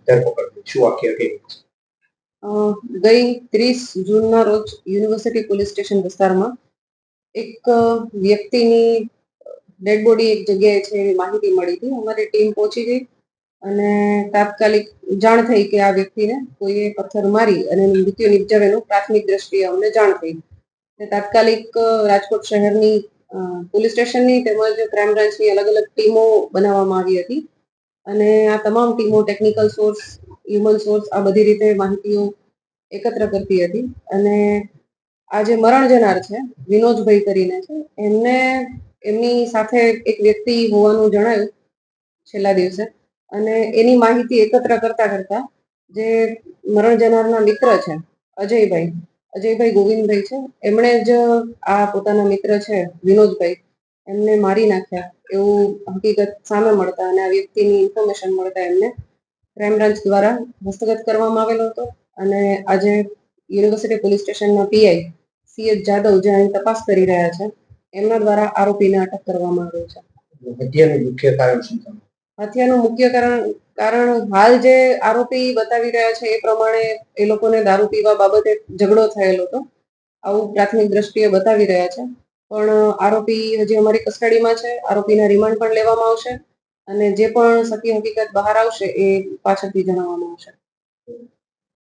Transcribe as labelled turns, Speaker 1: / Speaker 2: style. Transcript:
Speaker 1: ધરપકડ થઈ? શું આખી હકીકત છે?
Speaker 2: ગઈ 30 જૂનના રોજ યુનિવર્સિટી પોલીસ સ્ટેશન વિસ્તારમાં એક વ્યક્તિની ડેડ બોડી એક જગ્યાએ છે એવી માહિતી મળી હતી. અમારી ટીમ પહોંચી ગઈ અને તાત્કાલિક જાણ થઈ કે આ વ્યક્તિને કોઈએ પથ્થર મારી અને મૃત્યુ નિપજાવેલું પ્રાથમિક દ્રષ્ટિએ અમને જાણ થઈ. તાત્કાલિક રાજકોટ શહેરની પોલીસ સ્ટેશનની તેમજ ક્રાઇમ બ્રાન્ચની અલગ અલગ ટીમો બનાવવામાં આવી હતી અને આ તમામ ટીમો ટેકનિકલ સોર્સ, હ્યુમન સોર્સ આ બધી રીતે માહિતીઓ એકત્ર કરતી હતી અને આ જે મરણ જનાર છે વિનોદભાઈ કરીને છે એમની સાથે એક વ્યક્તિ હોવાનું જણાયું છેલ્લા દિવસે અને એની માહિતી એકત્ર કરતા જે મરણ જનારના મિત્ર છે અજયભાઈ ગોવિંદભાઈ છે, એમણે જ આ પોતાના મિત્ર છે વિનોદભાઈ એમને મારી નાખ્યા એવું હકીકત સામે મળતા અને આ વ્યક્તિની ઇન્ફોર્મેશન મળતા એમને ક્રાઇમ બ્રાન્ચ દ્વારા હસ્તગત કરવામાં આવેલો હતો અને આજે યુનિવર્સિટી પોલીસ સ્ટેશનના પીઆઈ સીએચ જાદવ જે અહીં તપાસ કરી રહ્યા છે એમના દ્વારા આરોપીને અટક કરવામાં આવ્યો છે.
Speaker 1: હત્યાનું મુખ્ય કારણ શું છે?
Speaker 2: હત્યાનું મુખ્ય કારણ હાલ જે આરોપી બતાવી રહ્યા છે એ પ્રમાણે એ લોકોને દારૂ પીવા બાબતે ઝઘડો થયેલો હતો આવું પ્રાથમિક દ્રષ્ટિએ બતાવી રહ્યા છે. પણ આરોપી હજી અમારી કસ્ટડીમાં છે. આરોપીના રિમાન્ડ પણ લેવામાં આવશે અને જે પણ સત્ય હકીકત બહાર આવશે એ પાછળથી જણાવવામાં આવશે.